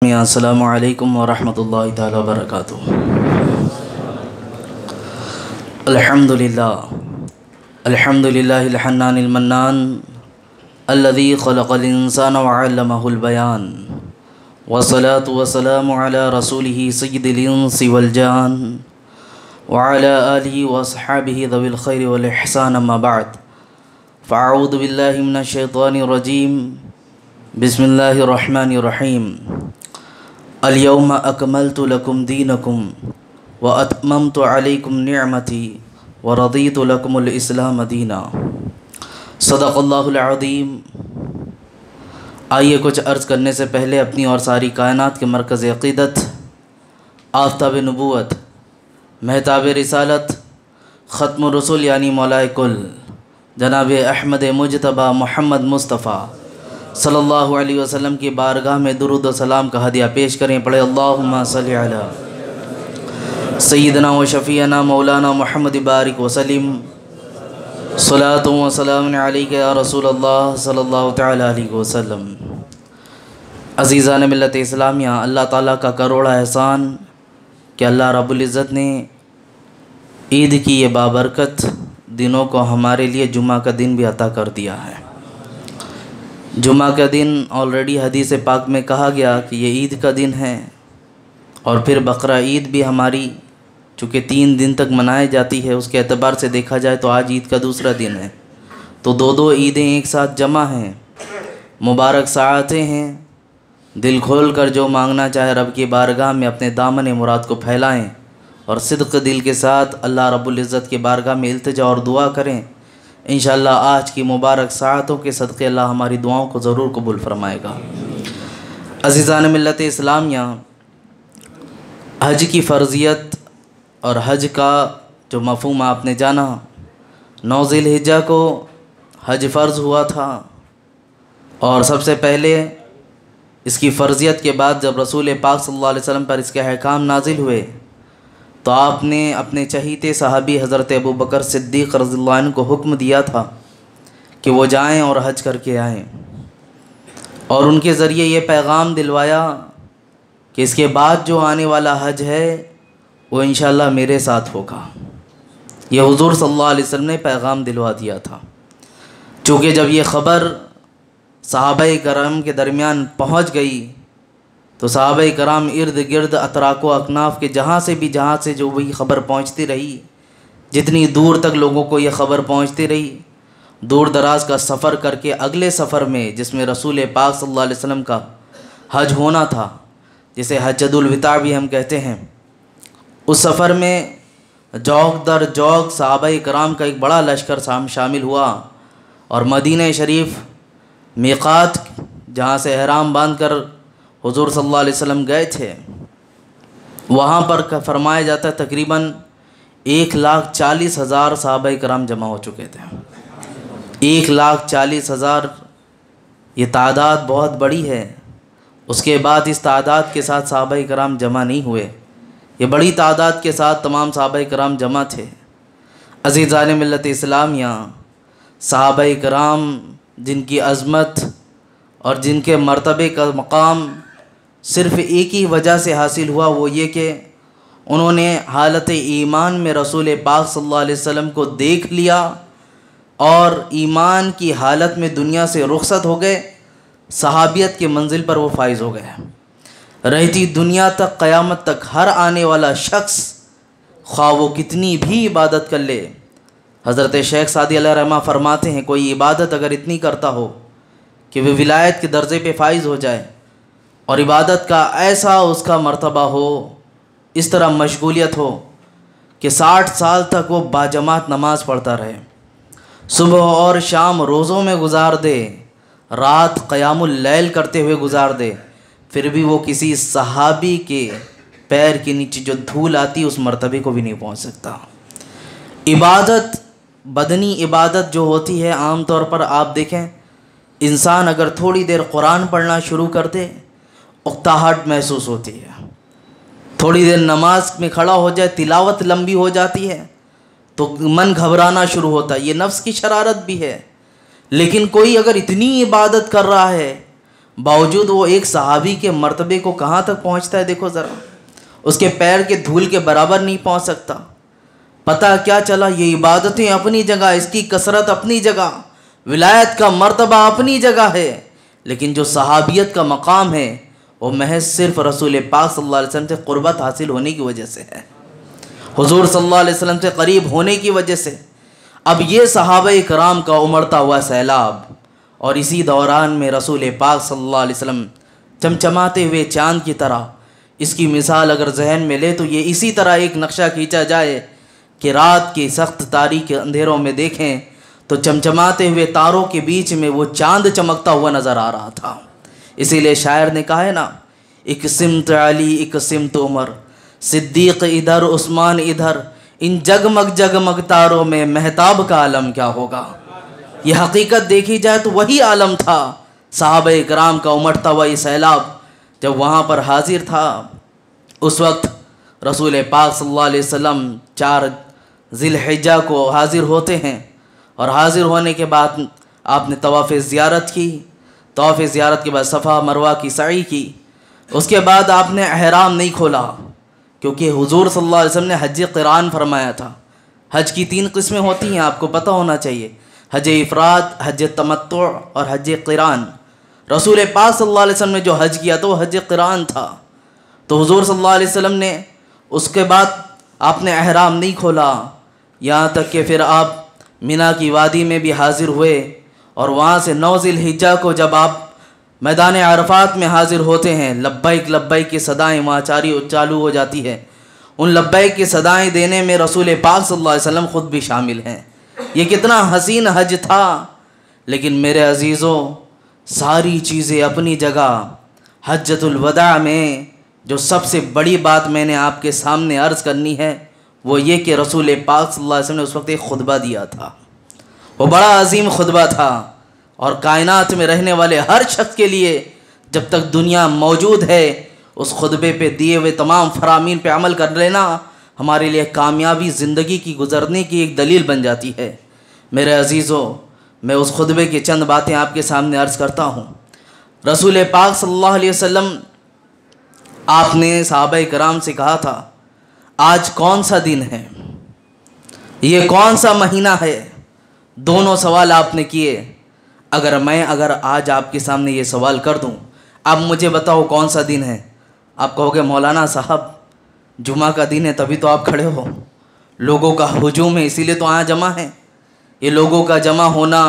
अस्सलामु अलैकुम वरहमतुल्लाहि तआला वबरकातुहू। अल्हम्दुलिल्लाहिल हन्नानिल मन्नान अल्लज़ी खलक़ल इंसाना व अल्लमहुल बयान वस्सलातु वस्सलामु अला रसूलिही सय्यिदिल इंसि वल जान व अला आलिहि व अस्हाबिहि ज़विल खैरि वल इहसान अम्मा बअद फ़अऊज़ु बिल्लाहि मिनश शैतानिर रजीम बिस्मिल्लाहिर रहमानिर रहीम। अल-यौम अकमलतु लकुम दीनकुम व अतममतु अलैकुम निअमती व रदीतु लकुमुल इस्लाम दीना। सदक़ल्लाहुल अज़ीम। आइए कुछ अर्ज़ करने से पहले अपनी और सारी कायनात के मरकज़ अक़ीदत, आफ्ताब नबूवत, महताब रिसालत, ख़त्म रसूल यानी मौलाए कुल जनाब अहमद मुजतबा मोहम्मद मुस्तफ़ा सल्लल्लाहु अलैहि वसल्लम की बारगाह में दुरूद व सलाम का हदिया पेश करें। पढ़े अल्लाहुम्मा सल्लि अला सय्यिदना व शफ़ीअना मौलाना मुहम्मद बारिक वसल्लिम सलातु व सलामुन अलैका या रसूलल्लाह सल्लल्लाहु तआला अलैहि वसल्लम। अज़ीज़ान मिल्लत इस्लामिया, अल्लाह ताला का करोड़ा एहसान कि अल्लाह रब्बुल इज़्ज़त ने ईद की ये बाबरकत दिनों को हमारे लिए जुमा का दिन भी अता कर दिया है। जुमा का दिन ऑलरेडी हदीस पाक में कहा गया कि ये ईद का दिन है, और फिर बकरा ईद भी हमारी चूँकि 3 दिन तक मनाई जाती है, उसके एतबार से देखा जाए तो आज ईद का दूसरा दिन है। तो दो ईदें एक साथ जमा हैं, मुबारक साआतें हैं। दिल खोल कर जो मांगना चाहे रब की बारगाह में अपने दामन मुराद को फैलाएं और सिद्क़ दिल के साथ अल्लाह रब्बुल इज़्ज़त की बारगाह में इल्तिजा और दुआ करें। इंशाअल्लाह आज की मुबारक साअतों के सदक़े अल्लाह हमारी दुआओं को ज़रूर कबूल फरमाएगा। अज़ीज़ान मिल्लत इस्लामिया, हज की फ़र्ज़ियत और हज का जो मफ़हूम आपने जाना, 9 ज़िलहिज्जा को हज फ़र्ज़ हुआ था, और सबसे पहले इसकी फ़र्ज़ियत के बाद जब रसूल पाक सल्लल्लाहु अलैहि वसल्लम पर इसके अहकाम नाजिल हुए तो आपने अपने चहीते सहाबी हज़रत अबू बकर सिद्दीक़ रज़ियल्लाहु अन्हु को हुक्म दिया था कि वो जाएं और हज करके आएं, और उनके ज़रिए ये पैगाम दिलवाया कि इसके बाद जो आने वाला हज है वो इंशाअल्लाह मेरे साथ होगा। ये हुज़ूर सल्लल्लाहु अलैहि वसल्लम ने पैगाम दिलवा दिया था। चूँकि जब ये ख़बर सहाबाए कराम के दरमियान पहुँच गई तो सहाबाए कराम इर्द गिर्द अतराक व अकनाफ़ के जहाँ से जो वही ख़बर पहुँचती रही, जितनी दूर तक लोगों को ये ख़बर पहुँचती रही, दूर दराज का सफ़र करके अगले सफ़र में जिसमें रसूल पाक सल्लल्लाहु अलैहि वसल्लम का हज होना था, जिसे हज्जतुल विदा भी हम कहते हैं, उस सफ़र में जौक दर जौक सहाबाए कराम का एक बड़ा लश्कर शामिल हुआ, और मदीना शरीफ मीक़ात जहाँ से एहराम बांध कर हुज़ूर सल्लल्लाहु अलैहि वसल्लम गए थे, वहाँ पर फरमाया जाता है तकरीबन 1,40,000 सहाबाए कराम जमा हो चुके थे। 1,40,000 ये तादाद बहुत बड़ी है। उसके बाद इस तादाद के साथ सहाबाए कराम जमा नहीं हुए, ये बड़ी तादाद के साथ तमाम सहाबाए कराम जमा थे। अज़ीज़ान मिल्लत इस्लामिया, सहाबाए कराम जिनकी अज़मत और जिनके मर्तबे का मकाम सिर्फ़ एक ही वजह से हासिल हुआ, वो ये कि उन्होंने हालत ईमान में रसूल पाक सल्लल्लाहु अलैहि वसल्लम को देख लिया और ईमान की हालत में दुनिया से रुखसत हो गए, सहाबियत के मंजिल पर वो फाइज़ हो गए। रहती दुनिया तक क़यामत तक हर आने वाला शख्स ख्वाह वो कितनी भी इबादत कर ले, हज़रत शेख सादी अलैहि रहमा फरमाते हैं, कोई इबादत अगर इतनी करता हो कि वह विलायत के दर्जे पे फाइज़ हो जाए और इबादत का ऐसा उसका मर्तबा हो, इस तरह मशगूलियत हो कि 60 साल तक वो बाजमात नमाज पढ़ता रहे, सुबह और शाम रोज़ों में गुजार दे, रात क़यामुल लैल करते हुए गुजार दे, फिर भी वो किसी सहाबी के पैर के नीचे जो धूल आती उस मर्तबे को भी नहीं पहुंच सकता। इबादत, बदनी इबादत जो होती है, आम तौर पर आप देखें, इंसान अगर थोड़ी देर कुरान पढ़ना शुरू कर दे उकताहट महसूस होती है, थोड़ी देर नमाज में खड़ा हो जाए, तिलावत लंबी हो जाती है तो मन घबराना शुरू होता है। ये नफ्स की शरारत भी है। लेकिन कोई अगर इतनी इबादत कर रहा है बावजूद वो एक सहाबी के मर्तबे को कहाँ तक पहुँचता है, देखो ज़रा, उसके पैर के धूल के बराबर नहीं पहुँच सकता। पता क्या चला, ये इबादतें अपनी जगह, इसकी कसरत अपनी जगह, विलायत का मर्तबा अपनी जगह है, लेकिन जो सहाबियत का मकाम है वो महज सिर्फ रसूल पाक सल्लल्लाहु अलैहि वसल्लम से क़ुर्बत हासिल होने की वजह से है, हुजूर सल्लल्लाहु अलैहि वसल्लम से करीब होने की वजह से। अब ये सहाबा कराम का उमड़ता हुआ सैलाब, और इसी दौरान में रसूल पाक सल्लल्लाहु अलैहि वसल्लम चमचमाते हुए चाँद की तरह, इसकी मिसाल अगर जहन में ले तो ये इसी तरह एक नक्शा खींचा जाए कि रात की सख्त तारीक अंधेरों में देखें तो चमचमाते हुए तारों के बीच में वो चाँद चमकता हुआ नज़र आ रहा था। इसीलिए शायर ने कहा है ना, एक सिमत अली एक सिमत उमर, सिद्दीक़ इधर उस्मान इधर, इन जगमग जगमग तारों में महताब का आलम क्या होगा। ये हकीकत देखी जाए तो वही आलम था सहाबा कराम का उमड़ता हुआ ये सैलाब। जब वहाँ पर हाजिर था, उस वक्त रसूल पाक सल्लल्लाहु अलैहि वसल्लम 4 ज़िलहिज्जा को हाजिर होते हैं, और हाजिर होने के बाद आपने तवाफ़ ज़ियारत की। तवाफ़ ज़ियारत के बाद सफ़ा मरवा की सई की। उसके बाद आपने एहराम नहीं खोला, क्योंकि हुजूर सल्लल्लाहु अलैहि वसल्लम ने हज क़िरान फरमाया था। हज की 3 किस्में होती हैं, आपको पता होना चाहिए, हज इफ़राद, हज तमत्तु और हज क़िरान। रसूल पाक सल्लल्लाहु अलैहि वसल्लम ने जो हज किया तो हज क़िरान था। तो हुजूर सल्लल्लाहु अलैहि वसल्लम ने उसके बाद आपने एहराम नहीं खोला, यहाँ तक कि फिर आप मिना की वादी में भी हाजिर हुए, और वहाँ से 9 ज़िलहिज्जा को जब आप मैदान अरफात में हाजिर होते हैं, लब्बैक लब्बैक की सदाएँ वहाँ चालू हो जाती है। उन लब्बैक की सदाएँ देने में रसूल पाक सल्लल्लाहु अलैहि वसल्लम ख़ुद भी शामिल हैं। ये कितना हसीन हज था। लेकिन मेरे अजीज़ों, सारी चीज़ें अपनी जगह, हज्जतुल वदा में जो सबसे बड़ी बात मैंने आपके सामने अर्ज़ करनी है वो ये कि रसूल पाक सल्लल्लाहु अलैहि वसल्लम ने उस वक्त एक खुतबा दिया था। वो बड़ा अजीम खुतबा था, और कायनात में रहने वाले हर शख्स के लिए जब तक दुनिया मौजूद है उस खुतबे पे दिए हुए तमाम फरामीन पे अमल कर लेना हमारे लिए कामयाबी ज़िंदगी की गुजरने की एक दलील बन जाती है। मेरे अजीज़ों, मैं उस खुतबे की चंद बातें आपके सामने अर्ज़ करता हूँ। रसूल पाक सल्लल्लाहु अलैहि वसल्लम, आपने सहाबा कराम से कहा था, आज कौन सा दिन है, ये कौन सा महीना है। दोनों सवाल आपने किए। अगर आज आपके सामने ये सवाल कर दूं, आप मुझे बताओ कौन सा दिन है, आप कहोगे मौलाना साहब जुमा का दिन है तभी तो आप खड़े हो, लोगों का हुजूम है इसीलिए तो यहाँ जमा है। ये लोगों का जमा होना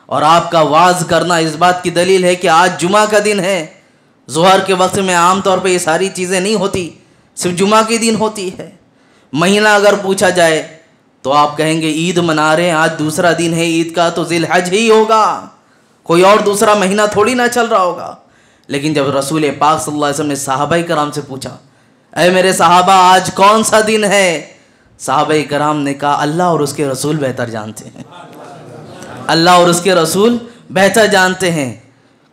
और आपका वाज करना इस बात की दलील है कि आज जुमा का दिन है। ज़ोहर के वक्त में आम तौर पे ये सारी चीज़ें नहीं होती, सिर्फ जुमा के दिन होती है। महीना अगर पूछा जाए तो आप कहेंगे ईद मना रहे हैं, आज दूसरा दिन है ईद का तो ज़िलहज ही होगा, कोई और दूसरा महीना थोड़ी ना चल रहा होगा। लेकिन जब रसूल पाक सल्लल्लाहु अलैहि वसल्लम ने सहाबाए कराम से पूछा, ऐ मेरे सहाबा आज कौन सा दिन है, सहाबाए कराम ने कहा अल्लाह और उसके रसूल बेहतर जानते हैं, अल्लाह और उसके रसूल बेहतर जानते हैं।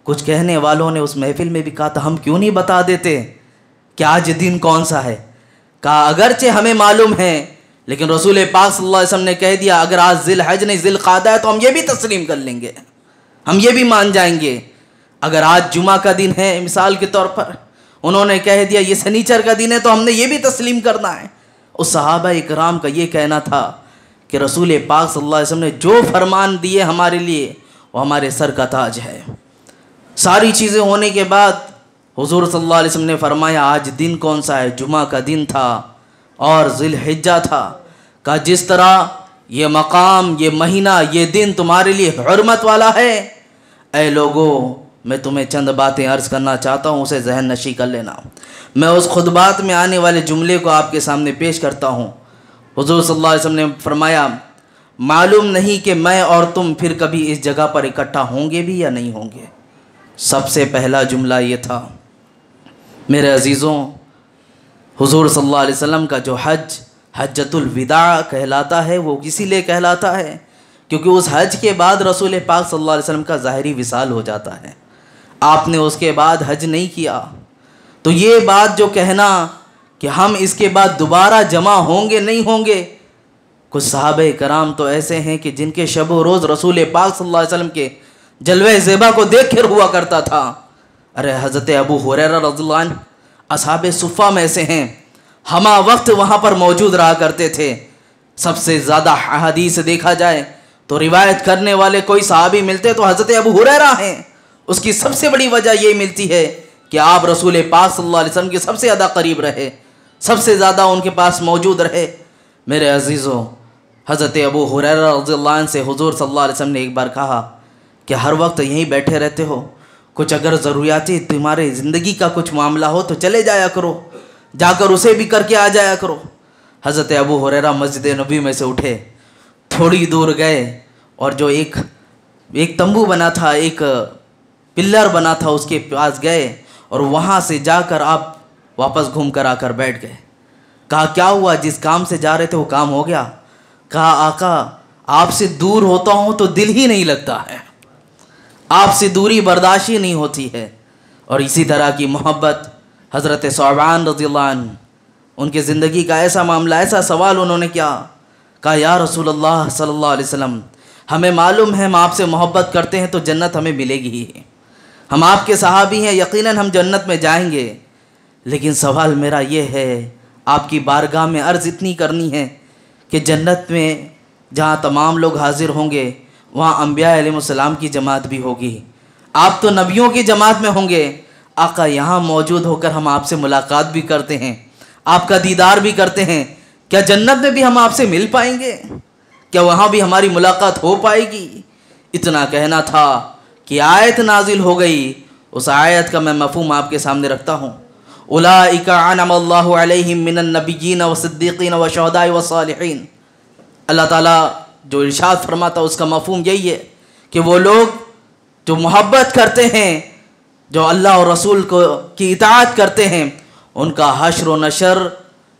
कुछ कहने वालों ने उस महफिल में भी कहा था हम क्यों नहीं बता देते कि आज दिन कौन सा है। कहा अगरचे हमें मालूम है, लेकिन रसूल पाक सल्लल्लाहु अलैहि वसल्लम ने कह दिया अगर आज ज़िलहज नहीं ज़िलक़ादा है तो हम ये भी तस्लीम कर लेंगे, हम ये भी मान जाएंगे। अगर आज जुमा का दिन है मिसाल के तौर पर, उन्होंने कह दिया ये सनीचर का दिन है तो हमने ये भी तस्लीम करना है। उस सहाबा इकराम का ये कहना था कि रसूल पाक सल्लल्लाहु अलैहि वसल्लम ने जो फरमान दिए हमारे लिए वो हमारे सर का ताज है। सारी चीज़ें होने के बाद हुजूर सल्लल्लाहु अलैहि वसल्लम ने फरमाया आज दिन कौन सा है, जुमा का दिन था और ज़िलहिज्जा था। कहा जिस तरह ये मकाम, ये महीना, ये दिन तुम्हारे लिए हुर्मत वाला है, ऐ लोगों मैं तुम्हें चंद बातें अर्ज़ करना चाहता हूँ, उसे जहन नशी कर लेना। मैं उस खुतबात में आने वाले जुमले को आपके सामने पेश करता हूँ। हुजूर सल्लल्लाहु अलैहि वसल्लम ने फरमाया मालूम नहीं कि मैं और तुम फिर कभी इस जगह पर इकट्ठा होंगे भी या नहीं होंगे। सबसे पहला जुमला ये था मेरे अजीज़ों, हुजूर सल्लल्लाहु अलैहि वसल्लम का जो हज हज्जतुल विदा कहलाता है वो इसीलिए कहलाता है क्योंकि उस हज के बाद रसूल पाक सल्लल्लाहु अलैहि वसल्लम का ज़ाहिरी विसाल हो जाता है। आपने उसके बाद हज नहीं किया, तो ये बात जो कहना कि हम इसके बाद दोबारा जमा होंगे नहीं होंगे, कुछ सहाबे कराम तो ऐसे हैं कि जिनके शब व रोज़ रसूल पाक सल्लल्लाहु अलैहि वसल्लम के जलवे ज़ेबा को देख कर हुआ करता था। अरे हज़रत अबू हुरैरा रज़ियल्लाहु अन्हु असहाबे सुफ़ा में से हैं, हमा वक्त वहाँ पर मौजूद रहा करते थे। सबसे ज़्यादा हदीस देखा जाए तो रिवायत करने वाले कोई सहाबी मिलते तो हज़रत अबू हुरैरा हैं। उसकी सबसे बड़ी वजह ये मिलती है कि आप रसूल पाक सल्लल्लाहु अलैहि वसल्लम के सबसे ज़्यादा करीब रहे, सबसे ज़्यादा उनके पास मौजूद रहे। मेरे अजीज़ों, हज़रत अबू हुरैरा रज़ियल्लाहु अन्हु से हुज़ूर सल्लल्लाहु अलैहि वसल्लम ने एक बार कहा कि हर वक्त यहीं बैठे रहते हो, कुछ अगर ज़रूरियाती तुम्हारे ज़िंदगी का कुछ मामला हो तो चले जाया करो, जाकर उसे भी करके आ जाया करो। हज़रत अबू हुरैरा मस्जिद नबी में से उठे, थोड़ी दूर गए और जो एक तंबू बना था, एक पिल्लर बना था, उसके पास गए और वहाँ से जाकर आप वापस घूम कर आकर बैठ गए। कहा क्या हुआ, जिस काम से जा रहे थे वो काम हो गया? कहा आका, आपसे दूर होता हूँ तो दिल ही नहीं लगता है, आपसे दूरी बर्दाश्त ही नहीं होती है। और इसी तरह की मोहब्बत हज़रत सौबान रज़ियल्लाहु अन्हु, उनके ज़िंदगी का ऐसा मामला, ऐसा सवाल उन्होंने किया, कहा या रसूलल्लाह सल्लल्लाहु अलैहि वसल्लम, हमें मालूम है हम आपसे मोहब्बत करते हैं तो जन्नत हमें मिलेगी ही, हम आपके सहाबी हैं, यकीनन हम जन्नत में जाएंगे। लेकिन सवाल मेरा ये है, आपकी बारगाह में अर्ज़ इतनी करनी है कि जन्नत में जहाँ तमाम लोग हाजिर होंगे वहाँ अम्बिया अलैहिस्सलाम की जमात भी होगी, आप तो नबियों की जमात में होंगे। आका, यहाँ मौजूद होकर हम आपसे मुलाकात भी करते हैं, आपका दीदार भी करते हैं, क्या जन्नत में भी हम आपसे मिल पाएंगे? क्या वहाँ भी हमारी मुलाकात हो पाएगी? इतना कहना था कि आयत नाजिल हो गई। उस आयत का मैं मफ़हूम आपके सामने रखता हूँ। उलाइका अनअमल्लाहु अलैहिम मिनन नबिय्यीन व सिद्दीक़ीन व शुहदाए व सालिहीन। अल्लाह ताला जो इरशाद फरमाता उसका मफ़हूम यही है कि वो लोग जो मोहब्बत करते हैं, जो अल्लाह और रसूल को की इताअत करते हैं, उनका हश्र व नशर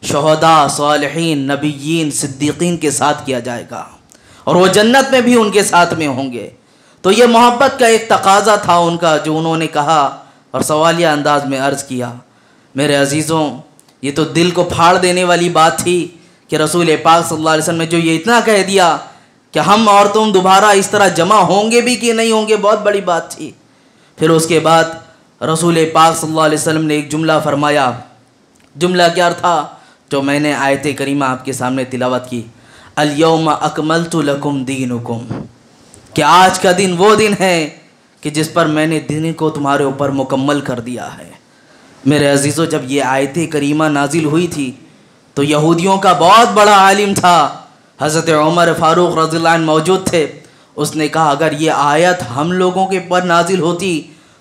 शुहदा, सालिहीन, नबिय्यीन, सिद्दीक़ीन के साथ किया जाएगा और वो जन्नत में भी उनके साथ में होंगे। तो ये मोहब्बत का एक तकाज़ा था उनका जो उन्होंने कहा और सवालिया अंदाज में अर्ज़ किया। मेरे अजीज़ों, ये तो दिल को फाड़ देने वाली बात थी कि रसूल पाक सल्लल्लाहु अलैहि वसल्लम ने जो ये इतना कह दिया कि हम और तुम दोबारा इस तरह जमा होंगे भी कि नहीं होंगे, बहुत बड़ी बात थी। फिर उसके बाद रसूल पाक सल्लल्लाहु अलैहि वसल्लम ने एक जुमला फरमाया। जुमला क्या था? जो मैंने आयत करीमा आपके सामने तिलावत की, अल यौम अकमलतु लकुम दीनुकुम, कि आज का दिन वो दिन है कि जिस पर मैंने दीन को तुम्हारे ऊपर मुकम्मल कर दिया है। मेरे अजीज़ों, जब ये आयत करीमा नाजिल हुई थी तो यहूदियों का बहुत बड़ा आलिम था, हज़रत उमर फ़ारूक रज़ियल्लाहु अन्हु मौजूद थे। उसने कहा अगर ये आयत हम लोगों के पर नाजिल होती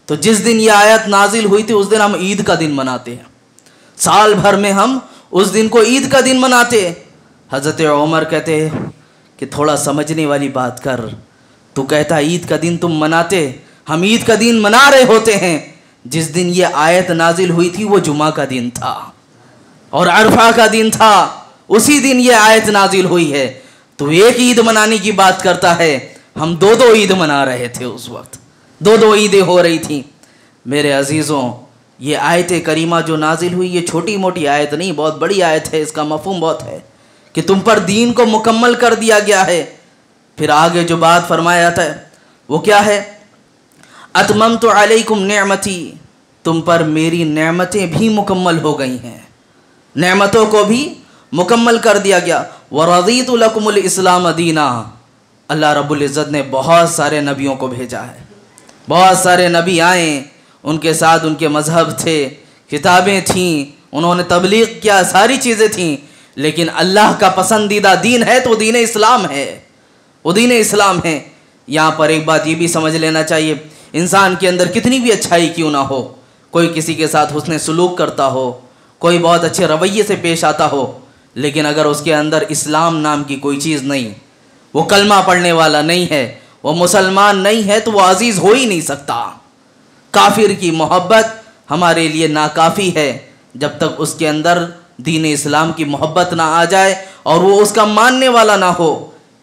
तो जिस दिन ये आयत नाजिल हुई थी उस दिन हम ईद का दिन मनाते हैं, साल भर में हम उस दिन को ईद का दिन मनाते। हज़रत उमर कहते कि थोड़ा समझने वाली बात कर, तू कहता ईद का दिन तुम मनाते, हम ईद का दिन मना रहे होते हैं। जिस दिन ये आयत नाजिल हुई थी वो जुमा का दिन था और अरफा का दिन था, उसी दिन ये आयत नाजिल हुई है। तो एक ईद मनाने की बात करता है, हम दो दो ईद मना रहे थे, उस वक्त दो दो ईदें हो रही थी। मेरे अजीज़ों, ये आयत करीमा जो नाजिल हुई ये छोटी मोटी आयत नहीं, बहुत बड़ी आयत है। इसका मफ़हूम बहुत है कि तुम पर दीन को मुकम्मल कर दिया गया है। फिर आगे जो बात फरमाया जाता है वो क्या है? अतममतु अलैकुम नेमती, तुम पर मेरी नेमतें भी मुकम्मल हो गई हैं, नेमतों को भी मुकम्मल कर दिया गया। व रज़ीतु लकुमुल इस्लाम दीना, अल्लाह रब्बुल इज़्ज़त ने बहुत सारे नबियों को भेजा है, बहुत सारे नबी आए, उनके साथ उनके मज़हब थे, किताबें थीं, उन्होंने तबलीग किया, सारी चीज़ें थीं। लेकिन अल्लाह का पसंदीदा दीन है तो दीन इस्लाम है, वो दीन इस्लाम है। यहाँ पर एक बात ये भी समझ लेना चाहिए, इंसान के अंदर कितनी भी अच्छाई क्यों ना हो, कोई किसी के साथ हुस्न सलूक करता हो, कोई बहुत अच्छे रवैये से पेश आता हो, लेकिन अगर उसके अंदर इस्लाम नाम की कोई चीज़ नहीं, वो कलमा पढ़ने वाला नहीं है, वो मुसलमान नहीं है, तो वो अजीज़ हो ही नहीं सकता। काफिर की मोहब्बत हमारे लिए नाकाफ़ी है जब तक उसके अंदर दीन इस्लाम की मोहब्बत ना आ जाए और वो उसका मानने वाला ना हो।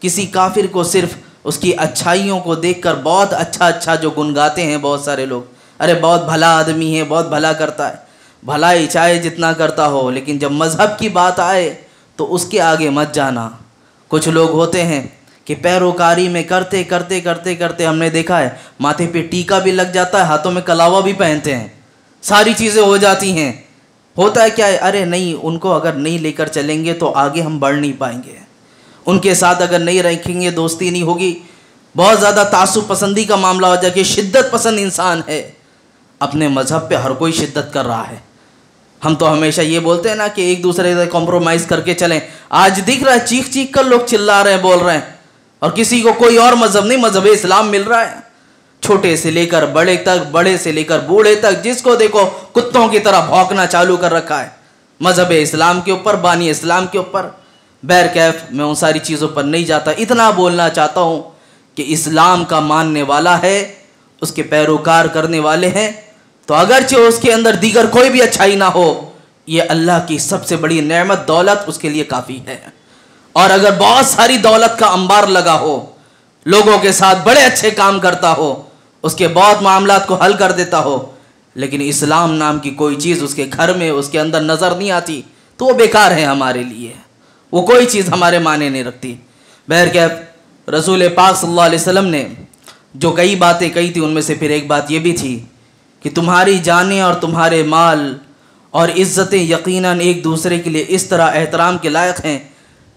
किसी काफिर को सिर्फ उसकी अच्छाइयों को देखकर बहुत अच्छा जो गुन गाते हैं बहुत सारे लोग, अरे बहुत भला आदमी है, बहुत भला करता है, भलाई चाहे जितना करता हो, लेकिन जब मज़हब की बात आए तो उसके आगे मत जाना। कुछ लोग होते हैं कि पैरोकारी में करते करते करते करते हमने देखा है माथे पे टीका भी लग जाता है, हाथों में कलावा भी पहनते हैं, सारी चीज़ें हो जाती हैं। होता है क्या है, अरे नहीं, उनको अगर नहीं लेकर चलेंगे तो आगे हम बढ़ नहीं पाएंगे, उनके साथ अगर नहीं रखेंगे दोस्ती नहीं होगी, बहुत ज़्यादा तासुब पसंदी का मामला हो जाए कि शिद्दत पसंद इंसान है। अपने मज़हब पे हर कोई शिद्दत कर रहा है। हम तो हमेशा ये बोलते हैं ना कि एक दूसरे से कॉम्प्रोमाइज़ करके चलें। आज दिख रहा है चीख चीख कर लोग चिल्ला रहे हैं, बोल रहे हैं, और किसी को कोई और मज़हब नहीं, मज़हब इस्लाम मिल रहा है। छोटे से लेकर बड़े तक, बड़े से लेकर बूढ़े तक, जिसको देखो कुत्तों की तरह भौंकना चालू कर रखा है मज़हब इस्लाम के ऊपर, बानी इस्लाम के ऊपर। बैर कैफ मैं उन सारी चीज़ों पर नहीं जाता, इतना बोलना चाहता हूँ कि इस्लाम का मानने वाला है, उसके पैरोकार करने वाले हैं, तो अगरचे उसके अंदर दीगर कोई भी अच्छाई ना हो, ये अल्लाह की सबसे बड़ी नेमत दौलत उसके लिए काफ़ी है। और अगर बहुत सारी दौलत का अंबार लगा हो, लोगों के साथ बड़े अच्छे काम करता हो, उसके बहुत मामलात को हल कर देता हो, लेकिन इस्लाम नाम की कोई चीज़ उसके घर में, उसके अंदर नज़र नहीं आती, तो वो बेकार है हमारे लिए, वो कोई चीज़ हमारे माने नहीं रखती। बहरकैफ रसूल पाक सल्लल्लाहु अलैहि वसल्लम ने जो कई बातें कही थी, उनमें से फिर एक बात ये भी थी कि तुम्हारी जानें और तुम्हारे माल और इज़्ज़तें यकीनन एक दूसरे के लिए इस तरह एहतराम के लायक हैं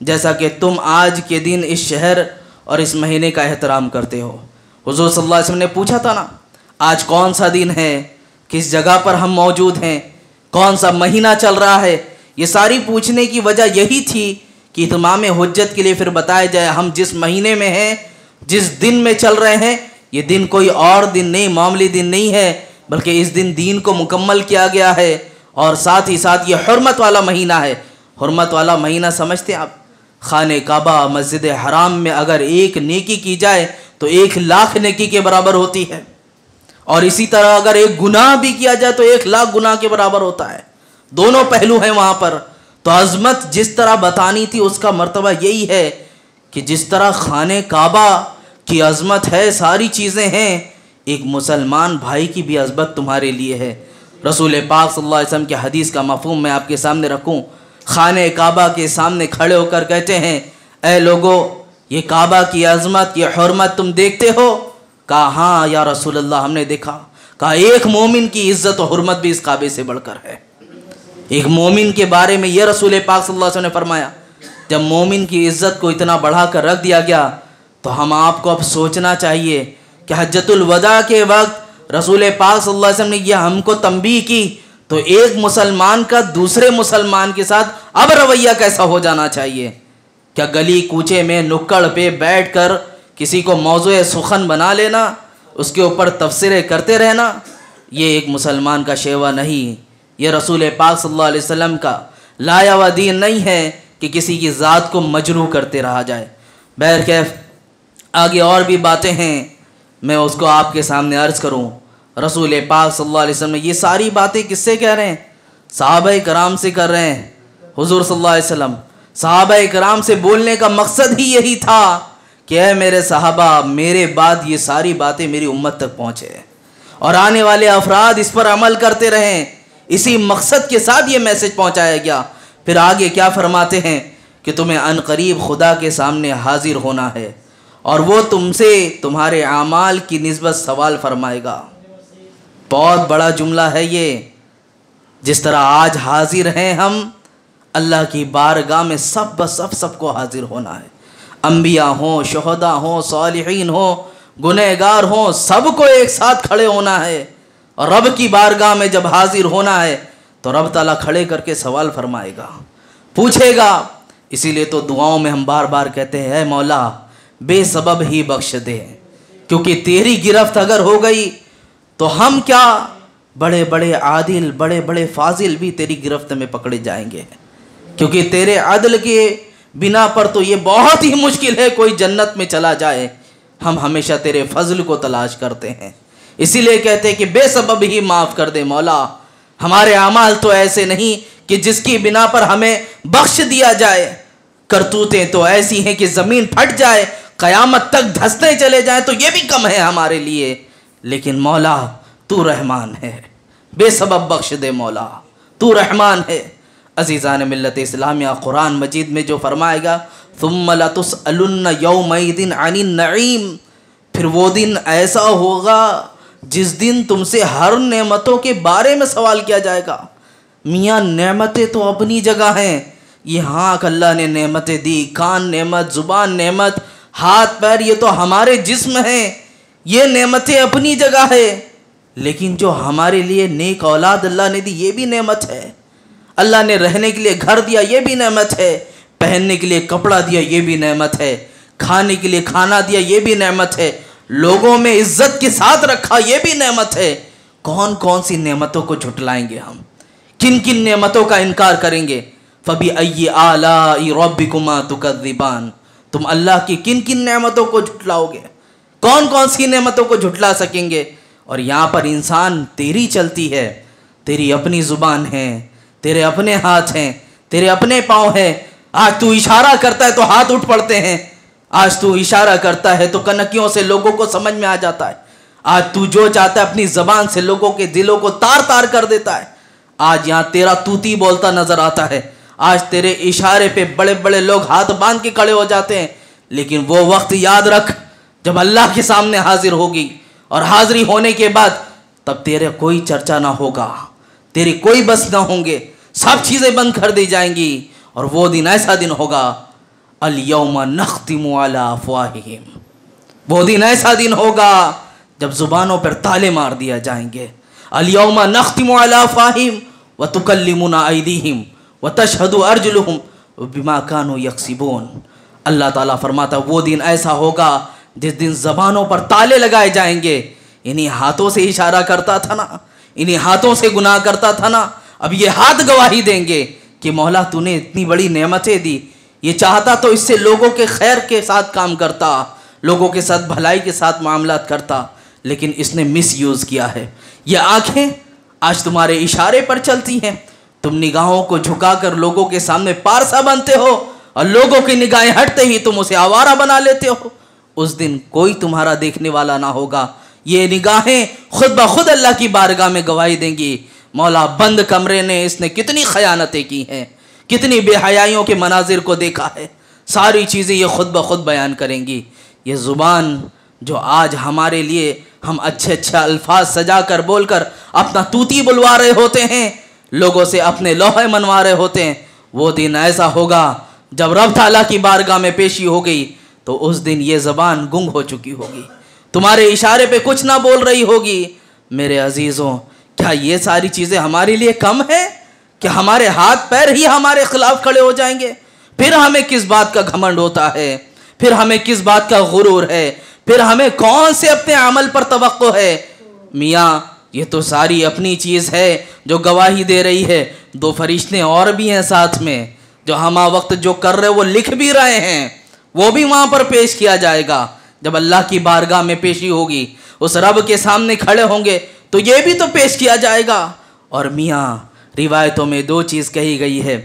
जैसा कि तुम आज के दिन इस शहर और इस महीने का एहतराम करते हो। हुज़ूर सल्लल्लाहु अलैहि वसल्लम ने पूछा था ना, आज कौन सा दिन है, किस जगह पर हम मौजूद हैं, कौन सा महीना चल रहा है। ये सारी पूछने की वजह यही थी कि इत्माम हुज्जत के लिए फिर बताया जाए हम जिस महीने में हैं, जिस दिन में चल रहे हैं, ये दिन कोई और दिन नहीं, मामूली दिन नहीं है, बल्कि इस दिन दीन को मुकम्मल किया गया है। और साथ ही साथ ये हुर्मत वाला महीना है। हुर्मत वाला महीना समझते हैं आप? खाने काबा, मस्जिद हराम में अगर एक नेकी की जाए तो 1,00,000 नेकी के बराबर होती है, और इसी तरह अगर एक गुनाह भी किया जाए तो 1,00,000 गुनाह के बराबर होता है। दोनों पहलू हैं वहाँ पर। तो अज़मत जिस तरह बतानी थी उसका मर्तबा यही है कि जिस तरह खाने काबा की अज़मत है, सारी चीज़ें हैं, एक मुसलमान भाई की भी अज़मत तुम्हारे लिए है। रसूल पाक सल्लल्लाहु अलैहि वसल्लम की हदीस का मफ़हूम मैं आपके सामने रखूं। खाने काबा के सामने खड़े होकर कहते हैं, ऐ लोगो, ये काबा की अज़मत, ये हुर्मत तुम देखते हो? कहा हाँ या रसूल अल्लाह, हमने देखा। कहा एक मोमिन की इज़्ज़त और हुर्मत भी इस काबे से बढ़कर है। एक मोमिन के बारे में यह रसूल पाक सल्लल्लाहु अलैहि वसल्लम ने फरमाया। जब मोमिन की इज़्ज़त को इतना बढ़ा कर रख दिया गया तो हम आपको अब सोचना चाहिए कि हज्जतुल वदा के वक्त रसूल पाक सल्लल्लाहु अलैहि वसल्लम ने यह हमको तंबीह की, तो एक मुसलमान का दूसरे मुसलमान के साथ अब रवैया कैसा हो जाना चाहिए। क्या गली कूचे में नुक्कड़ पे बैठकर किसी को मौज़ूए सुखन बना लेना, उसके ऊपर तफसीरें करते रहना, ये एक मुसलमान का शेवा नहीं। ये रसूल पाक सल्लल्लाहु अलैहि वसल्लम का लाया हुआ दीन नहीं है कि किसी की ज़ात को मजरूह करते रहा जाए। बहरकैफ आगे और भी बातें हैं, मैं उसको आपके सामने अर्ज़ करूं। रसूल पाक सल्लल्लाहु अलैहि वसल्लम ये सारी बातें किससे कह रहे हैं? सहाबाए कराम से कर रहे हैं। हुज़ूर सल्लल्लाहु अलैहि वसल्लम सहाबाए कराम से बोलने का मकसद ही यही था कि ऐ मेरे सहाबा, मेरे बाद ये सारी बातें मेरी उम्मत तक पहुँचे और आने वाले अफराद इस पर अमल करते रहें। इसी मकसद के साथ ये मैसेज पहुँचाया गया। फिर आगे क्या फरमाते हैं कि तुम्हें अनकरीब खुदा के सामने हाजिर होना है और वो तुमसे तुम्हारे आमाल की निस्बत सवाल फरमाएगा। बहुत बड़ा जुमला है ये। जिस तरह आज हाजिर हैं हम अल्लाह की बारगाह में, सबको हाजिर होना है। अंबिया हों, शुहदा हों, सालिहीन हों, गुनहगार हों, सबको एक साथ खड़े होना है। और रब की बारगाह में जब हाजिर होना है तो रब ताला खड़े करके सवाल फरमाएगा, पूछेगा। इसीलिए तो दुआओं में हम बार बार कहते हैं, ऐ मौला बेसबब ही बख्श दे, क्योंकि तेरी गिरफ्त अगर हो गई तो हम क्या, बड़े बड़े आदिल, बड़े बड़े फाजिल भी तेरी गिरफ्त में पकड़े जाएंगे। क्योंकि तेरे अदल के बिना पर तो ये बहुत ही मुश्किल है कोई जन्नत में चला जाए। हम हमेशा तेरे फजल को तलाश करते हैं, इसीलिए कहते हैं कि बेसबब ही माफ़ कर दे मौला। हमारे अमाल तो ऐसे नहीं कि जिसकी बिना पर हमें बख्श दिया जाए। करतूतें तो ऐसी हैं कि ज़मीन फट जाए, क़यामत तक धंसते चले जाए तो ये भी कम है हमारे लिए। लेकिन मौला तू रहमान है, बेसबब बख्श दे मौला, तू रहमान है। अज़ीज़ान मिल्लत इस्लामिया, कुरान मजीद में जो फरमाएगा सुम्मा लतुसअलुन्ना यौमइदिन अनिन नईम, फिर वो दिन ऐसा होगा जिस दिन तुमसे हर नेमतों के बारे में सवाल किया जाएगा। मियाँ नेमतें तो अपनी जगह हैं, ये आँख अल्लाह ने नेमतें दी, कान नेमत, ज़ुबान नेमत, हाथ पैर ये तो हमारे जिस्म हैं, ये नेमतें अपनी जगह है। लेकिन जो हमारे लिए नेक औलाद अल्लाह ने दी ये भी नेमत है। अल्लाह ने रहने के लिए घर दिया ये भी नेमत है, पहनने के लिए कपड़ा दिया ये भी नेमत है, खाने के लिए खाना दिया ये भी नेमत है, लोगों में इज्जत के साथ रखा ये भी नेमत है। कौन कौन सी नेमतों को झुटलाएंगे हम, किन किन नेमतों का इनकार करेंगे। फबी अय्यि आलाई रब्बिकुमा तुकज़्ज़िबान, तुम अल्लाह की किन किन नेमतों को झुटलाओगे, कौन कौन सी नेमतों को झुटला सकेंगे। और यहाँ पर इंसान तेरी चलती है, तेरी अपनी ज़ुबान है, तेरे अपने हाथ हैं, तेरे अपने पाँव हैं। आज तू इशारा करता है तो हाथ उठ पड़ते हैं, आज तू इशारा करता है तो कनकियों से लोगों को समझ में आ जाता है, आज तू जो चाहता है अपनी ज़बान से लोगों के दिलों को तार तार कर देता है। आज यहाँ तेरा तूती बोलता नज़र आता है, आज तेरे इशारे पे बड़े बड़े लोग हाथ बांध के खड़े हो जाते हैं। लेकिन वो वक्त याद रख जब अल्लाह के सामने हाजिर होगी, और हाजिरी होने के बाद तब तेरे कोई चर्चा ना होगा, तेरी कोई बस ना होंगे, सब चीज़ें बंद कर दी जाएंगी। और वो दिन ऐसा दिन होगा, अल यौमा नख्तिमु अला अफ़वाहिहिम, वो दिन ऐसा दिन होगा जब ज़ुबानों पर ताले मार दिया जाएंगे। अल यौमा नख्तिमु अला अफ़वाहिहिम व तुकल्लिमुना अयदीहिम व तशहदु अर्जुलुहुम बिमा कानू यक्सिबून। अल्लाह ताला फरमाता वो दिन ऐसा होगा जिस दिन ज़बानों पर ताले लगाए जाएंगे। इन्हीं हाथों से इशारा करता था ना, इन्हीं हाथों से गुनाह करता था ना, अब ये हाथ गवाही देंगे कि मौला तूने इतनी बड़ी नेमतें दी, ये चाहता तो इससे लोगों के खैर के साथ काम करता, लोगों के साथ भलाई के साथ मामलात करता, लेकिन इसने मिस यूज़ किया है। ये आँखें आज तुम्हारे इशारे पर चलती हैं, तुम निगाहों को झुकाकर लोगों के सामने पारसा बनते हो, और लोगों की निगाहें हटते ही तुम उसे आवारा बना लेते हो। उस दिन कोई तुम्हारा देखने वाला ना होगा, ये निगाहें खुद ब खुद अल्लाह की बारगाह में गवाही देंगी, मौला बंद कमरे ने इसने कितनी खयानतें की हैं, कितनी बेहयाइयों के मनाजिर को देखा है, सारी चीज़ें ये खुद ब खुद बयान करेंगी। ये ज़ुबान जो आज हमारे लिए हम अच्छे अच्छे अल्फाज सजा कर बोल कर अपना तूती बुलवा रहे होते हैं, लोगों से अपने लोहे मनवा रहे होते हैं, वो दिन ऐसा होगा जब रब ताला की बारगाह में पेशी हो गई तो उस दिन ये ज़बान गुंग हो चुकी होगी, तुम्हारे इशारे पे कुछ ना बोल रही होगी। मेरे अजीज़ों, क्या ये सारी चीज़ें हमारे लिए कम है कि हमारे हाथ पैर ही हमारे खिलाफ खड़े हो जाएंगे? फिर हमें किस बात का घमंड होता है, फिर हमें किस बात का गुरूर है, फिर हमें कौन से अपने अमल पर तवक्को है? मियाँ ये तो सारी अपनी चीज़ है जो गवाही दे रही है। दो फरिश्ते और भी हैं साथ में जो हम वक्त जो कर रहे वो लिख भी रहे हैं, वो भी वहाँ पर पेश किया जाएगा। जब अल्लाह की बारगाह में पेशी होगी, उस रब के सामने खड़े होंगे तो ये भी तो पेश किया जाएगा। और मियाँ रिवायतों में दो चीज़ कही गई है।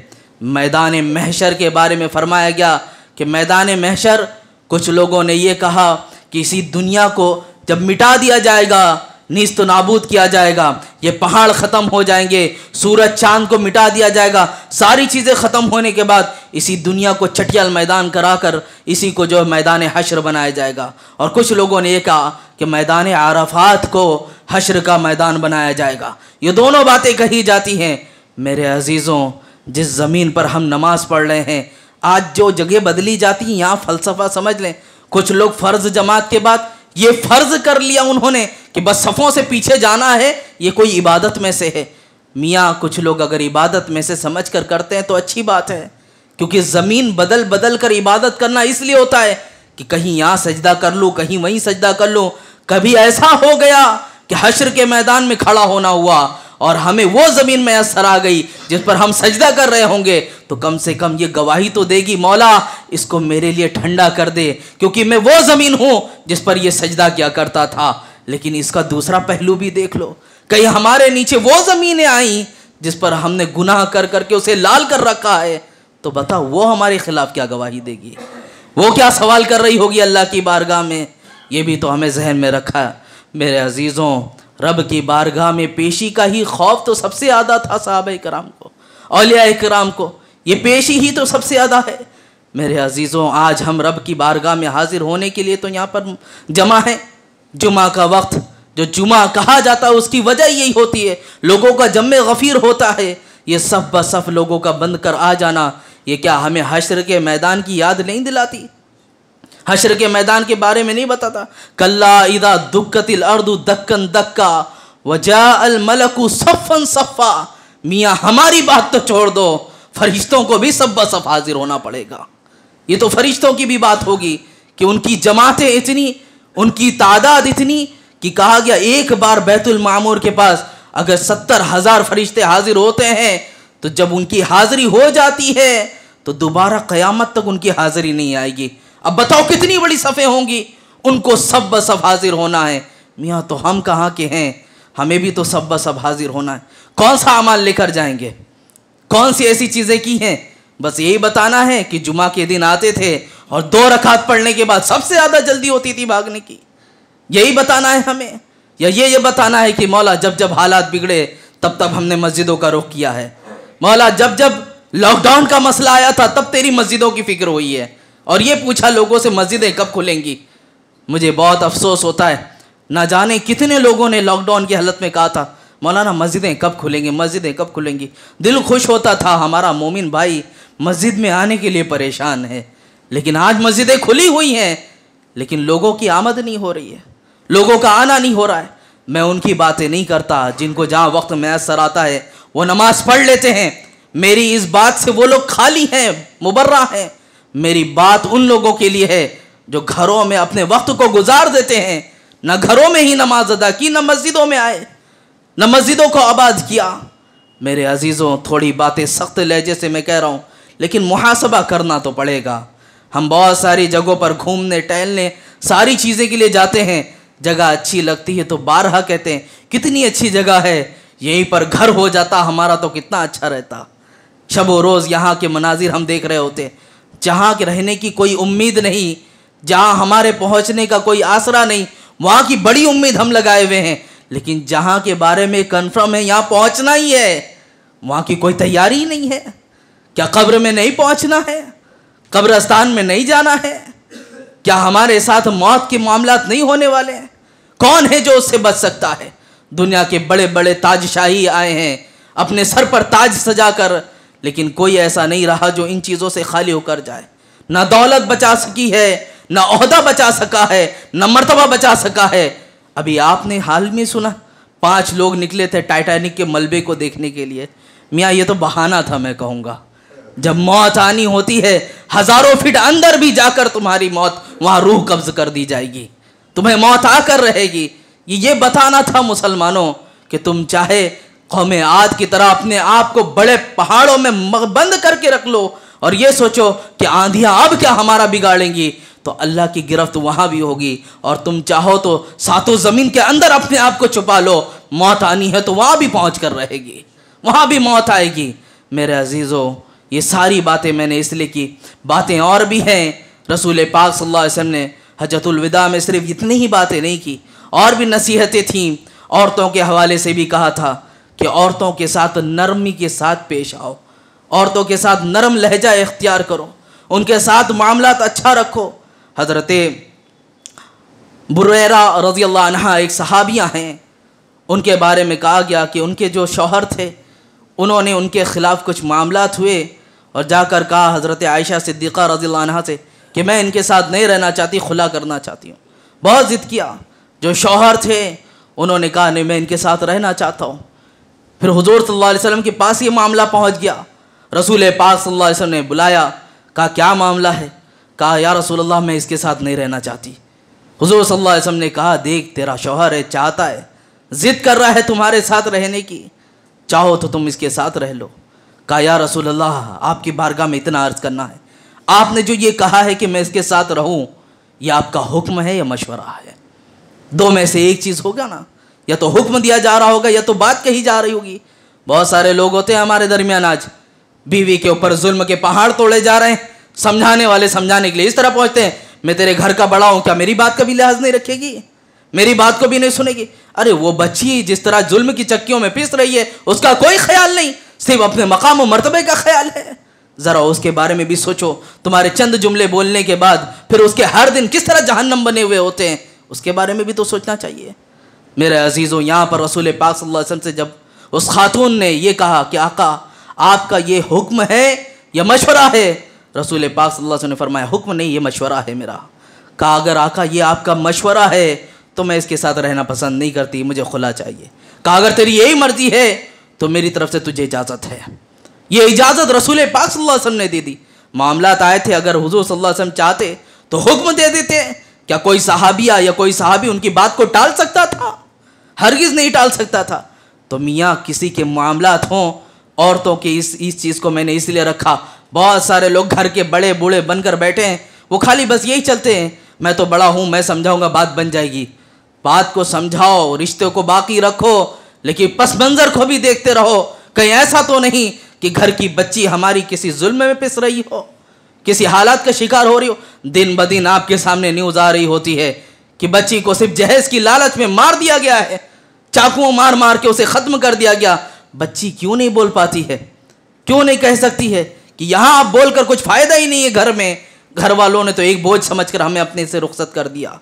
मैदान महशर के बारे में फरमाया गया कि मैदान महशर, कुछ लोगों ने ये कहा कि इसी दुनिया को जब मिटा दिया जाएगा, नीस्त तो नाबूद किया जाएगा, ये पहाड़ ख़त्म हो जाएंगे, सूरज चांद को मिटा दिया जाएगा, सारी चीज़ें ख़त्म होने के बाद इसी दुनिया को चटियाल मैदान कराकर इसी को जो मैदान हश्र बनाया जाएगा। और कुछ लोगों ने ये कहा कि मैदान आरफात को हश्र का मैदान बनाया जाएगा। ये दोनों बातें कही जाती हैं। मेरे अजीज़ों, जिस ज़मीन पर हम नमाज़ पढ़ रहे हैं, आज जो जगह बदली जाती हैं, यहाँ फ़लसफ़ा समझ लें। कुछ लोग फ़र्ज़ जमात के बाद ये फ़र्ज़ कर लिया उन्होंने कि बस सफ़ों से पीछे जाना है, ये कोई इबादत में से है। मियाँ कुछ लोग अगर इबादत में से समझ कर करते हैं तो अच्छी बात है, क्योंकि ज़मीन बदल बदल कर इबादत करना इसलिए होता है कि कहीं यहाँ सजदा कर लूँ, कहीं वहीं सजदा कर लूँ। कभी ऐसा हो गया कि हश्र के मैदान में खड़ा होना हुआ और हमें वो ज़मीन में असर आ गई जिस पर हम सजदा कर रहे होंगे, तो कम से कम ये गवाही तो देगी, मौला इसको मेरे लिए ठंडा कर दे, क्योंकि मैं वो ज़मीन हूँ जिस पर ये सजदा किया करता था। लेकिन इसका दूसरा पहलू भी देख लो, कहीं हमारे नीचे वो ज़मीनें आई जिस पर हमने गुनाह कर करके उसे लाल कर रखा है, तो बताओ वो हमारे खिलाफ क्या गवाही देगी, वो क्या सवाल कर रही होगी अल्लाह की बारगाह में? ये भी तो हमें जहन में रखा। मेरे अजीज़ों, रब की बारगाह में पेशी का ही खौफ तो सबसे ज़्यादा था सहाबा इकराम को, औलिया इकराम को। ये पेशी ही तो सबसे ज़्यादा है। मेरे अजीज़ों, आज हम रब की बारगाह में हाजिर होने के लिए तो यहाँ पर जमा है। जुमा का वक्त, जो जुमा कहा जाता है, उसकी वजह यही होती है, लोगों का जम्मे गफ़ीर होता है। ये सफ़ ब सफ़ लोगों का बंद कर आ जाना, ये क्या हमें हश्र के मैदान की याद नहीं दिलाती? हश्र के मैदान के बारे में नहीं बताता? कल्ला इदा दुक्कतिल अर्दु दक्कन दक्का वजाअल मलकु सफ़्फ़न सफ़्फ़ा। मियाँ हमारी बात तो छोड़ दो, फरिश्तों को भी सब ब सफ़ हाजिर होना पड़ेगा। ये तो फरिश्तों की भी बात होगी कि उनकी जमातें इतनी, उनकी तादाद इतनी कि कहा गया एक बार बैतुल मामूर के पास अगर 70,000 फरिश्ते हाजिर होते हैं तो जब उनकी हाजिरी हो जाती है तो दोबारा क़यामत तक उनकी हाजिरी नहीं आएगी। अब बताओ कितनी बड़ी सफ़ें होंगी, उनको सब ब सब हाजिर होना है। मियाँ तो हम कहाँ के हैं, हमें भी तो सब ब सब हाजिर होना है। कौन सा अमाल लेकर जाएंगे, कौन सी ऐसी चीज़ें की हैं? बस यही बताना है कि जुमा के दिन आते थे और 2 रकात पढ़ने के बाद सबसे ज़्यादा जल्दी होती थी भागने की, यही बताना है हमें? या ये बताना है कि मौला जब जब हालात बिगड़े तब तब हमने मस्जिदों का रुख किया है, मौला जब जब लॉकडाउन का मसला आया था तब तेरी मस्जिदों की फ़िक्र हुई है, और ये पूछा लोगों से मस्जिदें कब खुलेंगी? मुझे बहुत अफसोस होता है, ना जाने कितने लोगों ने लॉकडाउन की हालत में कहा था मौलाना मस्जिदें कब खुलेंगी, मस्जिदें कब खुलेंगी। दिल खुश होता था, हमारा मोमिन भाई मस्जिद में आने के लिए परेशान है। लेकिन आज मस्जिदें खुली हुई हैं, लेकिन लोगों की आमद नहीं हो रही है, लोगों का आना नहीं हो रहा है। मैं उनकी बातें नहीं करता जिनको जहाँ वक्त मैसर आता है वो नमाज पढ़ लेते हैं। मेरी इस बात से वो लोग खाली हैं, मुबर्रा हैं। मेरी बात उन लोगों के लिए है जो घरों में अपने वक्त को गुजार देते हैं, न घरों में ही नमाज अदा की, न मस्जिदों में आए, न मस्जिदों को आबाद किया। मेरे अजीज़ों, थोड़ी बातें सख्त लहजे से मैं कह रहा हूँ, लेकिन मुहासबा करना तो पड़ेगा। हम बहुत सारी जगहों पर घूमने टहलने सारी चीज़ें के लिए जाते हैं, जगह अच्छी लगती है तो बारहा कहते हैं कितनी अच्छी जगह है, यहीं पर घर हो जाता हमारा तो कितना अच्छा रहता। शब व रोज़ यहाँ के मनाजिर हम देख रहे होते, जहाँ के रहने की कोई उम्मीद नहीं, जहाँ हमारे पहुँचने का कोई आसरा नहीं, वहाँ की बड़ी उम्मीद हम लगाए हुए हैं। लेकिन जहाँ के बारे में कन्फर्म है यहाँ पहुँचना ही है, वहाँ की कोई तैयारी ही नहीं है। क्या कब्र में नहीं पहुँचना है, कब्रस्तान में नहीं जाना है? क्या हमारे साथ मौत के मामलात नहीं होने वाले हैं? कौन है जो उससे बच सकता है? दुनिया के बड़े बड़े ताजशाही आए हैं अपने सर पर ताज सजा कर, लेकिन कोई ऐसा नहीं रहा जो इन चीज़ों से खाली होकर जाए। ना दौलत बचा सकी है, ना ओहदा बचा सका है, ना मर्तबा बचा सका है। अभी आपने हाल में सुना 5 लोग निकले थे टाइटैनिक के मलबे को देखने के लिए। मियाँ ये तो बहाना था, मैं कहूँगा। जब मौत आनी होती है, हज़ारों फीट अंदर भी जाकर तुम्हारी मौत वहाँ रूह कब्ज़ कर दी जाएगी, तुम्हें मौत आकर रहेगी। ये बताना था मुसलमानों कि तुम चाहे कौमे आद की तरह अपने आप को बड़े पहाड़ों में बंद करके रख लो और ये सोचो कि आंधियाँ अब क्या हमारा बिगाड़ेंगी, तो अल्लाह की गिरफ्त वहाँ भी होगी। और तुम चाहो तो सातों ज़मीन के अंदर अपने आप को छुपा लो, मौत आनी है तो वहाँ भी पहुँच कर रहेगी, वहाँ भी मौत आएगी। मेरे अजीज़ों, ये सारी बातें मैंने इसलिए की, बातें और भी हैं। रसूल पाक सल्लल्लाहु अलैहि वसल्लम ने हज्जतुल विदा में सिर्फ इतनी ही बातें नहीं की, और भी नसीहतें थीं। औरतों के हवाले से भी कहा था कि औरतों के साथ नरमी के साथ पेश आओ, औरतों के साथ नरम लहजा इख्तियार करो, उनके साथ मामलात अच्छा रखो। हज़रत बुरैरा रज़ी अल्लाह अन्हा एक सहाबिया हैं, उनके बारे में कहा गया कि उनके जो शौहर थे उन्होंने उनके ख़िलाफ़ कुछ मामलात हुए और जाकर कहा हज़रत आयशा सिद्दीक़ा रज़ी अल्लाह अन्हा से कि मैं इनके साथ नहीं रहना चाहती, खुला करना चाहती हूँ। बहुत ज़िद किया। जो शौहर थे उन्होंने कहा नहीं, मैं इनके साथ रहना चाहता हूँ। फिर हुज़ूर सल्लल्लाहु अलैहि वसल्लम के पास ये मामला पहुँच गया। रसूल पाक सल्लल्लाहु अलैहि वसल्लम ने बुलाया, कहा क्या मामला है? कहा या रसूल अल्लाह, मैं इसके साथ नहीं रहना चाहती। हुज़ूर सल्लल्लाहु अलैहि वसल्लम ने कहा देख, तेरा शौहर है, चाहता है, ज़िद कर रहा है तुम्हारे साथ रहने की, चाहो तो तुम इसके साथ रह लो। कहा या रसूल अल्लाह, आपकी बारगाह में इतना अर्ज़ करना है, आपने जो ये कहा है कि मैं इसके साथ रहूं, यह आपका हुक्म है या मशवरा है? 2 में से एक चीज़ होगा ना, या तो हुक्म दिया जा रहा होगा या तो बात कही जा रही होगी। बहुत सारे लोग होते हैं हमारे दरमियान, आज बीवी के ऊपर जुल्म के पहाड़ तोड़े जा रहे हैं। समझाने वाले समझाने के लिए इस तरह पहुँचते हैं, मैं तेरे घर का बड़ा हूँ, क्या मेरी बात का भी लिहाज नहीं रखेगी, मेरी बात को भी नहीं सुनेगी? अरे वो बच्ची जिस तरह जुल्म की चक्कियों में पिस रही है उसका कोई ख्याल नहीं, सिर्फ अपने मकाम और मर्तबे का ख्याल है। ज़रा उसके बारे में भी सोचो। तुम्हारे चंद जुमले बोलने के बाद फिर उसके हर दिन किस तरह जहन्नम बने हुए होते हैं, उसके बारे में भी तो सोचना चाहिए। मेरे अजीज़ों, यहाँ पर रसूल पाक सल्लल्लाहु अलैहि वसल्लम से जब उस खातून ने ये कहा कि आका आपका ये हुक्म है या मशवरा है, रसूल पाक सल्लल्लाहु अलैहि वसल्लम ने फरमाया हुक्म नहीं, ये मशवरा है मेरा। कहा अगर आका ये आपका मशवरा है तो मैं इसके साथ रहना पसंद नहीं करती, मुझे खुला चाहिए। कहा अगर तेरी यही मर्जी है तो मेरी तरफ से तुझे इजाज़त है। ये इजाज़त रसूल पाक सल्लल्लाहु अलैहि वसल्लम ने दे दी। मामलात आए थे, अगर हुजूर सल्लल्लाहु अलैहि वसल्लम चाहते तो हुक्म दे देते। क्या कोई सहाबिया या कोई सहाबी उनकी बात को टाल सकता था? हरगिज़ नहीं टाल सकता था। तो मियाँ किसी के मामलात हों, औरतों के इस चीज़ को मैंने इसलिए रखा, बहुत सारे लोग घर के बड़े बूढ़े बनकर बैठे हैं, वो खाली बस यही चलते हैं, मैं तो बड़ा हूँ, मैं समझाऊंगा बात बन जाएगी। बात को समझाओ, रिश्ते को बाकी रखो, लेकिन पस मंज़र को भी देखते रहो। कहीं ऐसा तो नहीं कि घर की बच्ची हमारी किसी जुल्म में पिस रही हो, किसी हालात का शिकार हो रही हो। दिन ब दिन आपके सामने न्यूज़ आ रही होती है कि बच्ची को सिर्फ जहेज की लालच में मार दिया गया है, चाकुओं मार मार के उसे ख़त्म कर दिया गया। बच्ची क्यों नहीं बोल पाती है? क्यों नहीं कह सकती है कि यहाँ आप बोलकर कुछ फ़ायदा ही नहीं है घर में? घर वालों ने तो एक बोझ समझकर हमें अपने से रुखसत कर दिया।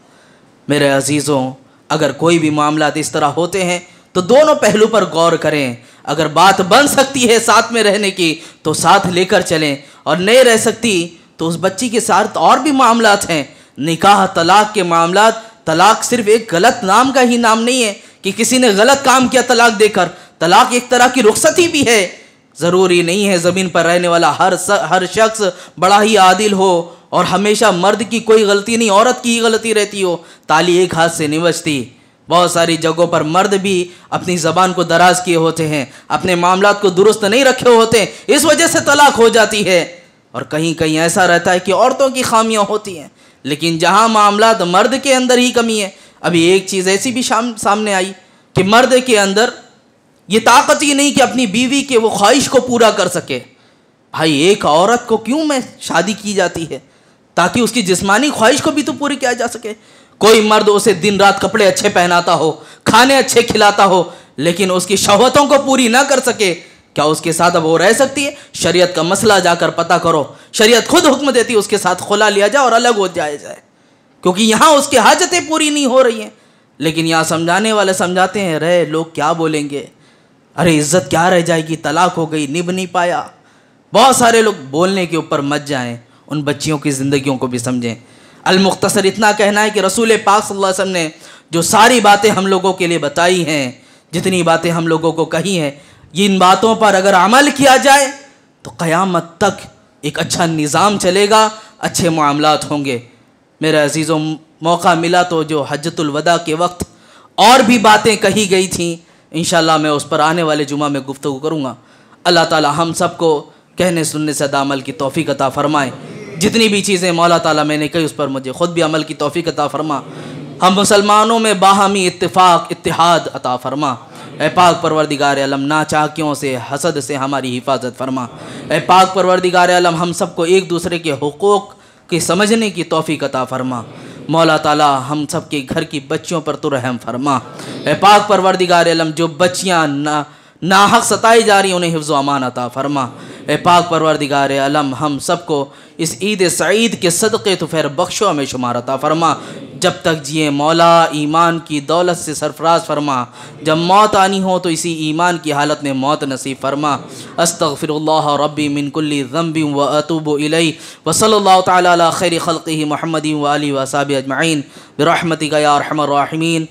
मेरे अजीज़ों, अगर कोई भी मामला इस तरह होते हैं तो दोनों पहलू पर गौर करें। अगर बात बन सकती है साथ में रहने की तो साथ लेकर चलें, और नहीं रह सकती तो उस बच्ची के साथ और भी मामलात हैं। निकाह तलाक के मामलात, तलाक सिर्फ एक गलत नाम का ही नाम नहीं है कि किसी ने गलत काम किया तलाक देकर। तलाक एक तरह की रुखसती भी है। ज़रूरी नहीं है ज़मीन पर रहने वाला हर शख्स बड़ा ही आदिल हो और हमेशा मर्द की कोई गलती नहीं, औरत की ही गलती रहती हो। ताली एक हाथ से नहीं बजती। बहुत सारी जगहों पर मर्द भी अपनी ज़बान को दराज किए होते हैं, अपने मामलात को दुरुस्त नहीं रखे होते, इस वजह से तलाक हो जाती है। और कहीं कहीं ऐसा रहता है कि औरतों की खामियां होती हैं, लेकिन जहां मामलात मर्द के अंदर ही कमी है। अभी एक चीज़ ऐसी भी सामने आई कि मर्द के अंदर ये ताकत ही नहीं कि अपनी बीवी के वो ख्वाहिश को पूरा कर सके। भाई, एक औरत को क्यों में शादी की जाती है? ताकि उसकी जिस्मानी ख्वाहिश को भी तो पूरी किया जा सके। कोई मर्द उसे दिन रात कपड़े अच्छे पहनाता हो, खाने अच्छे खिलाता हो, लेकिन उसकी शहवतों को पूरी ना कर सके, क्या उसके साथ अब वो रह सकती है? शरीयत का मसला जाकर पता करो। शरीयत खुद हुक्म देती है उसके साथ खुला लिया जाए और अलग हो जाए, क्योंकि यहाँ उसकी हाजतें पूरी नहीं हो रही हैं। लेकिन यहाँ समझाने वाले समझाते हैं, रहे लोग क्या बोलेंगे, अरे इज्जत क्या रह जाएगी, तलाक हो गई, निभ नहीं पाया। बहुत सारे लोग बोलने के ऊपर मत जाएं, उन बच्चियों की ज़िंदगियों को भी समझें। अल-मुख्तसर इतना कहना है कि रसूल पाक सल्लल्लाहु अलैहि वसल्लम ने जो सारी बातें हम लोगों के लिए बताई हैं, जितनी बातें हम लोगों को कही हैं, इन बातों पर अगर अमल किया जाए तो क़यामत तक एक अच्छा निज़ाम चलेगा, अच्छे मामलात होंगे। मेरे अजीज़ों, मौका मिला तो जो हज्जतुल वदा के वक्त और भी बातें कही गई थीं, इंशाअल्लाह मैं उस पर आने वाले जुमा में गुफ्तगू करूँगा। अल्लाह ताला हम सबको कहने सुनने से अमल की तौफीक अता फ़रमाए। जितनी भी चीज़ें मौला ताला मैंने कही उस पर मुझे ख़ुद भी अमल की तौफीक अता फ़रमा। हम मुसलमानों में बाहमी इत्तिफ़ाक़ इत्तिहाद अता फ़रमा। ए पाक परवरदिगार आलम, नाचाकियों से, हसद से हमारी हिफाजत फ़रमा। ए पाक परवरदिगार आलम, हम सबको एक दूसरे के हुकूक़ के समझने की तौफीक अता फ़रमा। मौला ताला हम सब के घर की बच्चियों पर तो रहम फ़रमा। ए पाक परवरदिगार आलम, जो बच्चियाँ नाहक सताई जा रही हैं उन्हें हिफ्ज़ व अमान अता फ़रमा। ए पाक परवरदिगार आलम, हम सबको इस ईद सईद के सदक़े तुफ़ैर बख्शो में शुमार अता फ़रमा। जब तक जिए मौला ईमान की दौलत से सरफराज फरमा। जब मौत आनी हो तो इसी ईमान की हालत में मौत नसीब फरमा। अस्तग़फ़िरुल्लाह रब्बी मिन कुल्ली ज़ंबिन व अतूबु इलैहि व सल्लल्लाहु तआला अला खैरि ख़ल्क़िही मुहम्मदिन व आलिहि व अस्हाबिहि अजमईन बिरहमतिका या अरहमर राहिमीन।